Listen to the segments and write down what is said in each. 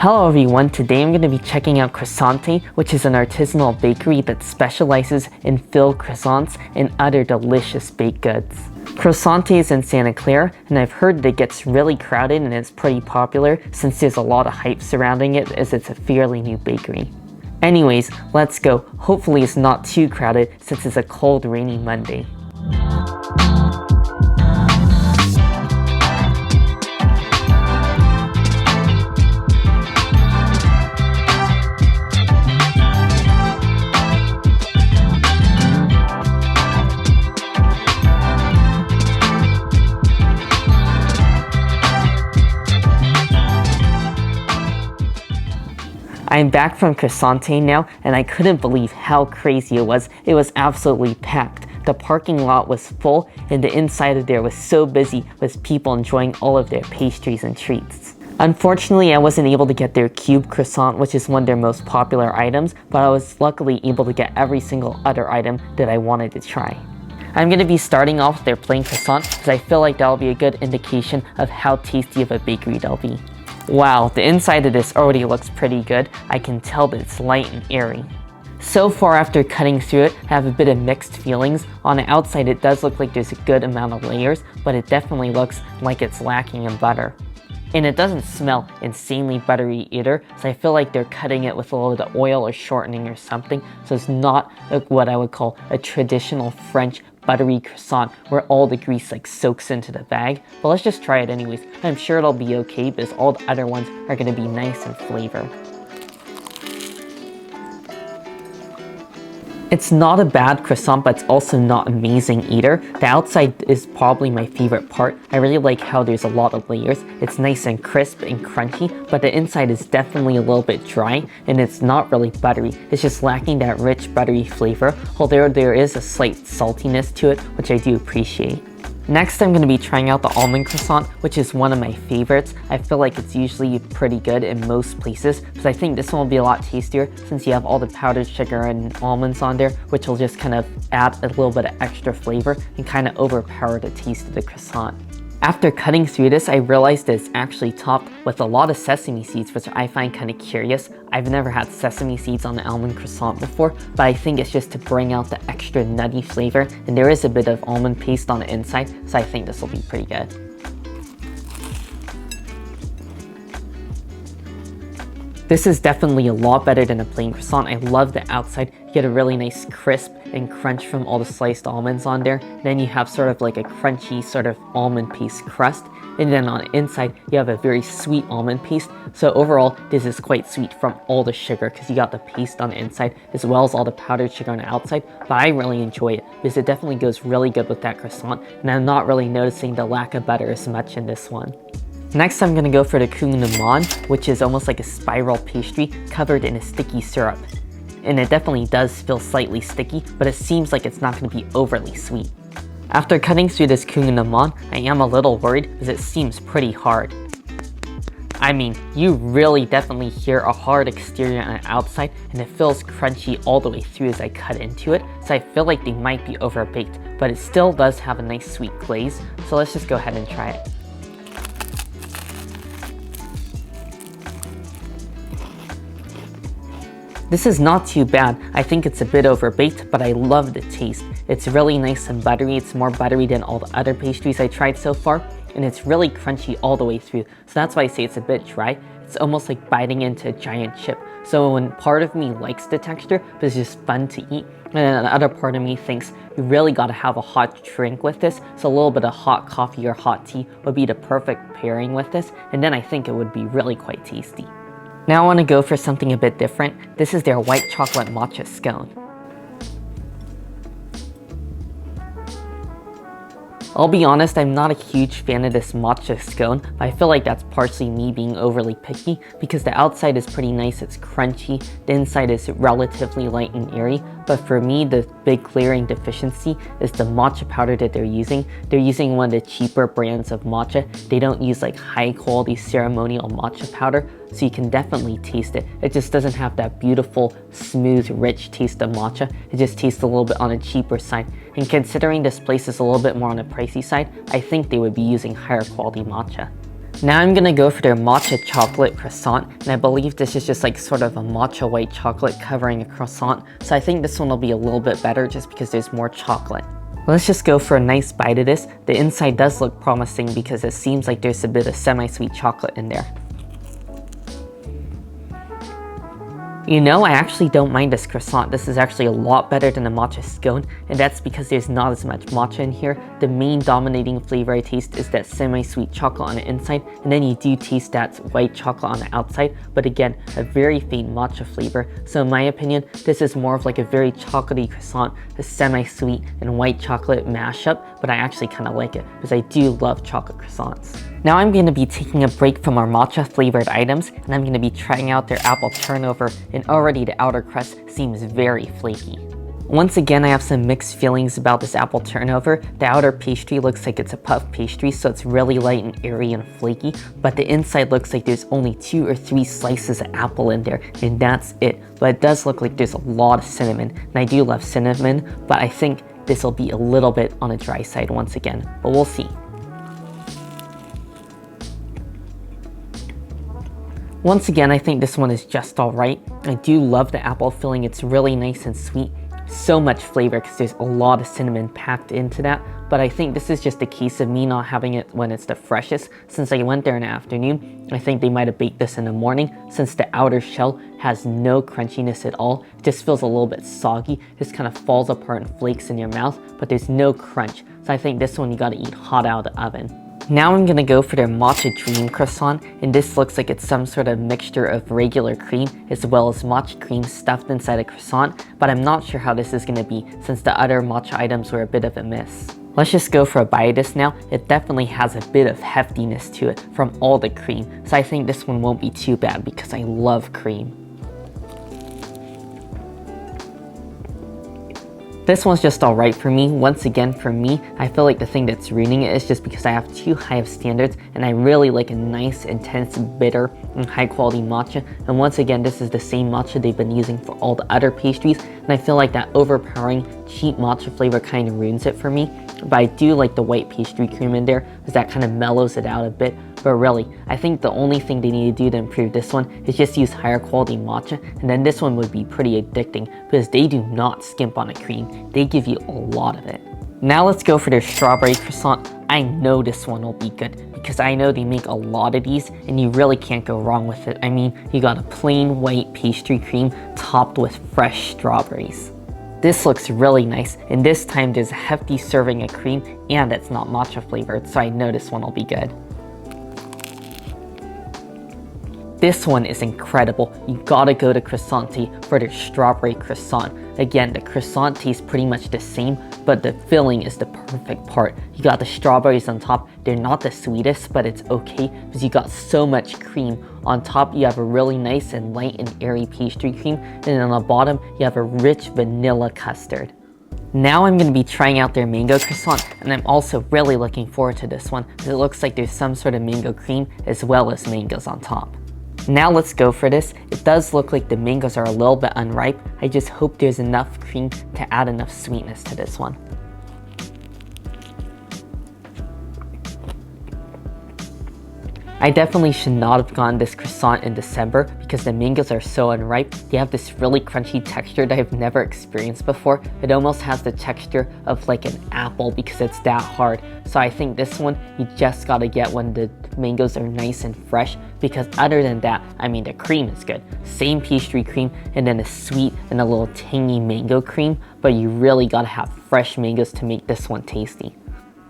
Hello everyone, today I'm going to be checking out Croissante, which is an artisanal bakery that specializes in filled croissants and other delicious baked goods. Croissante is in Santa Clara, and I've heard that it gets really crowded and it's pretty popular since there's a lot of hype surrounding it as it's a fairly new bakery. Anyways, let's go. Hopefully it's not too crowded since it's a cold, rainy Monday. I'm back from Croissante now, and I couldn't believe how crazy it was. It was absolutely packed. The parking lot was full, and the inside of there was so busy with people enjoying all of their pastries and treats. Unfortunately, I wasn't able to get their cube croissant, which is one of their most popular items, but I was luckily able to get every single other item that I wanted to try. I'm going to be starting off with their plain croissant because I feel like that'll be a good indication of how tasty of a bakery they'll be. Wow, the inside of this already looks pretty good. I can tell that it's light and airy. So far after cutting through it, I have a bit of mixed feelings. On the outside it does look like there's a good amount of layers, but it definitely looks like it's lacking in butter. And it doesn't smell insanely buttery either, so I feel like they're cutting it with a little bit of oil or shortening or something, so it's not what I would call a traditional French buttery croissant where all the grease soaks into the bag. But let's just try it anyways. I'm sure it'll be okay because all the other ones are going to be nice in flavor. It's not a bad croissant, but it's also not amazing either. The outside is probably my favorite part. I really like how there's a lot of layers. It's nice and crisp and crunchy, but the inside is definitely a little bit dry, and it's not really buttery. It's just lacking that rich buttery flavor, although there is a slight saltiness to it, which I do appreciate. Next, I'm going to be trying out the almond croissant, which is one of my favorites. I feel like it's usually pretty good in most places, because I think this one will be a lot tastier since you have all the powdered sugar and almonds on there, which will just kind of add a little bit of extra flavor and kind of overpower the taste of the croissant. After cutting through this, I realized that it's actually topped with a lot of sesame seeds, which I find kind of curious. I've never had sesame seeds on the almond croissant before, but I think it's just to bring out the extra nutty flavor, and there is a bit of almond paste on the inside, so I think this will be pretty good. This is definitely a lot better than a plain croissant. I love the outside. You get a really nice crisp and crunch from all the sliced almonds on there. Then you have sort of like a crunchy sort of almond paste crust. And then on the inside, you have a very sweet almond paste. So overall, this is quite sweet from all the sugar because you got the paste on the inside as well as all the powdered sugar on the outside. But I really enjoy it because it definitely goes really good with that croissant. And I'm not really noticing the lack of butter as much in this one. Next, I'm going to go for the Almond, which is almost like a spiral pastry covered in a sticky syrup. And it definitely does feel slightly sticky, but it seems like it's not going to be overly sweet. After cutting through this Almond, I am a little worried because it seems pretty hard. I mean, you really definitely hear a hard exterior on the outside, and it feels crunchy all the way through as I cut into it, so I feel like they might be overbaked, but it still does have a nice sweet glaze, so let's just go ahead and try it. This is not too bad. I think it's a bit overbaked, but I love the taste. It's really nice and buttery. It's more buttery than all the other pastries I tried so far, and it's really crunchy all the way through. So that's why I say it's a bit dry. It's almost like biting into a giant chip. So when part of me likes the texture, but it's just fun to eat, and then the other part of me thinks you really gotta have a hot drink with this, so a little bit of hot coffee or hot tea would be the perfect pairing with this, and then I think it would be really quite tasty. Now I want to go for something a bit different. This is their white chocolate matcha scone. I'll be honest, I'm not a huge fan of this matcha scone, but I feel like that's partially me being overly picky because the outside is pretty nice, it's crunchy, the inside is relatively light and airy, but for me the big glaring deficiency is the matcha powder that they're using. They're using one of the cheaper brands of matcha. They don't use like high quality ceremonial matcha powder, so you can definitely taste it. It just doesn't have that beautiful, smooth, rich taste of matcha. It just tastes a little bit on the cheaper side. And considering this place is a little bit more on the pricey side, I think they would be using higher quality matcha. Now I'm gonna go for their Matcha Chocolate Croissant, and I believe this is just like sort of a matcha white chocolate covering a croissant, so I think this one will be a little bit better just because there's more chocolate. Let's just go for a nice bite of this. The inside does look promising because it seems like there's a bit of semi-sweet chocolate in there. You know, I actually don't mind this croissant. This is actually a lot better than the Matcha Scone, and that's because there's not as much matcha in here. The main dominating flavor I taste is that semi-sweet chocolate on the inside, and then you do taste that white chocolate on the outside, but again, a very faint matcha flavor. So in my opinion, this is more of like a very chocolatey croissant, a semi-sweet and white chocolate mashup, but I actually kind of like it because I do love chocolate croissants. Now I'm going to be taking a break from our matcha flavored items, and I'm going to be trying out their apple turnover, and already the outer crust seems very flaky. Once again, I have some mixed feelings about this apple turnover. The outer pastry looks like it's a puff pastry, so it's really light and airy and flaky, but the inside looks like there's only 2 or 3 slices of apple in there, and that's it. But it does look like there's a lot of cinnamon, and I do love cinnamon, but I think this will be a little bit on the dry side once again, but we'll see. Once again, I think this one is just alright. I do love the apple filling, it's really nice and sweet. So much flavor because there's a lot of cinnamon packed into that, but I think this is just a case of me not having it when it's the freshest. Since I went there in the afternoon, I think they might have baked this in the morning, since the outer shell has no crunchiness at all. It just feels a little bit soggy, it just kind of falls apart and flakes in your mouth, but there's no crunch. So I think this one you gotta eat hot out of the oven. Now I'm gonna go for their Matcha Dream croissant, and this looks like it's some sort of mixture of regular cream as well as matcha cream stuffed inside a croissant, but I'm not sure how this is gonna be since the other matcha items were a bit of a miss. Let's just go for a bite of this now. It definitely has a bit of heftiness to it from all the cream, so I think this one won't be too bad because I love cream. This one's just alright for me. Once again, for me, I feel like the thing that's ruining it is just because I have too high of standards, and I really like a nice, intense, bitter, and high quality matcha. And once again, this is the same matcha they've been using for all the other pastries, and I feel like that overpowering, cheap matcha flavor kind of ruins it for me. But I do like the white pastry cream in there, because that kind of mellows it out a bit. But really, I think the only thing they need to do to improve this one is just use higher quality matcha, and then this one would be pretty addicting because they do not skimp on the cream. They give you a lot of it. Now let's go for their strawberry croissant. I know this one will be good because I know they make a lot of these and you really can't go wrong with it. I mean, you got a plain white pastry cream topped with fresh strawberries. This looks really nice, and this time there's a hefty serving of cream and it's not matcha flavored, so I know this one will be good. This one is incredible. You gotta go to Croissante for their strawberry croissant. Again, the croissant tastes pretty much the same, but the filling is the perfect part. You got the strawberries on top. They're not the sweetest, but it's okay because you got so much cream. On top, you have a really nice and light and airy pastry cream, and then on the bottom, you have a rich vanilla custard. Now I'm going to be trying out their mango croissant, and I'm also really looking forward to this one because it looks like there's some sort of mango cream as well as mangoes on top. Now let's go for this. It does look like the mangoes are a little bit unripe. I just hope there's enough cream to add enough sweetness to this one. I definitely should not have gotten this croissant in December because the mangoes are so unripe. They have this really crunchy texture that I've never experienced before. It almost has the texture of like an apple because it's that hard. So I think this one, you just gotta get when the mangoes are nice and fresh, because other than that, I mean, the cream is good. Same pastry cream and then a sweet and a little tangy mango cream, but you really gotta have fresh mangoes to make this one tasty.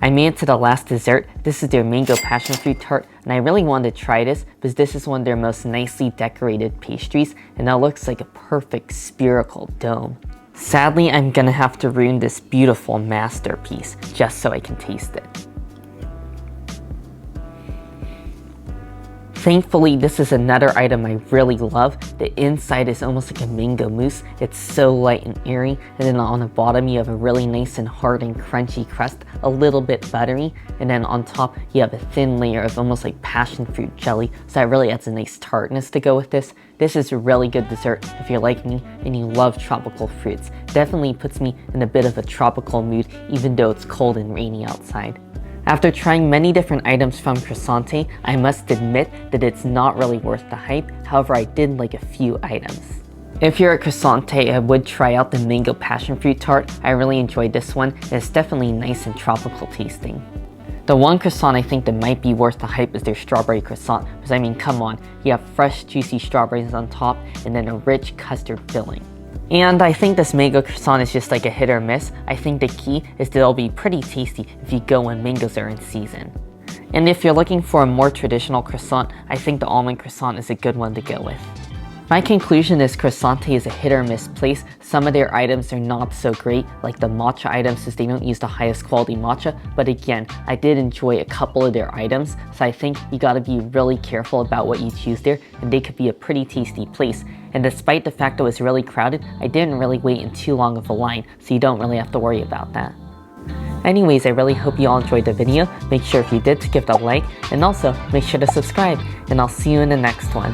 I made it to the last dessert. This is their mango passion fruit tart, and I really wanted to try this because this is one of their most nicely decorated pastries, and it looks like a perfect spherical dome. Sadly, I'm gonna have to ruin this beautiful masterpiece just so I can taste it. Thankfully, this is another item I really love. The inside is almost like a mango mousse. It's so light and airy, and then on the bottom you have a really nice and hard and crunchy crust, a little bit buttery, and then on top you have a thin layer of almost like passion fruit jelly, so that really adds a nice tartness to go with this. This is a really good dessert if you're like me and you love tropical fruits. Definitely puts me in a bit of a tropical mood even though it's cold and rainy outside. After trying many different items from Croissante, I must admit that it's not really worth the hype. However, I did like a few items. If you're at Croissante, I would try out the mango passion fruit tart. I really enjoyed this one. It's definitely nice and tropical tasting. The one croissant I think that might be worth the hype is their strawberry croissant, because I mean, come on, you have fresh juicy strawberries on top and then a rich custard filling. And I think this mango croissant is just like a hit or miss. I think the key is that it'll be pretty tasty if you go when mangoes are in season. And if you're looking for a more traditional croissant, I think the almond croissant is a good one to go with. My conclusion is Croissante is a hit or miss place. Some of their items are not so great, like the matcha items, since they don't use the highest quality matcha, but again, I did enjoy a couple of their items, so I think you gotta be really careful about what you choose there, and they could be a pretty tasty place. And despite the fact it was really crowded, I didn't really wait in too long of a line, so you don't really have to worry about that. Anyways, I really hope you all enjoyed the video. Make sure if you did to give it a like, and also make sure to subscribe, and I'll see you in the next one.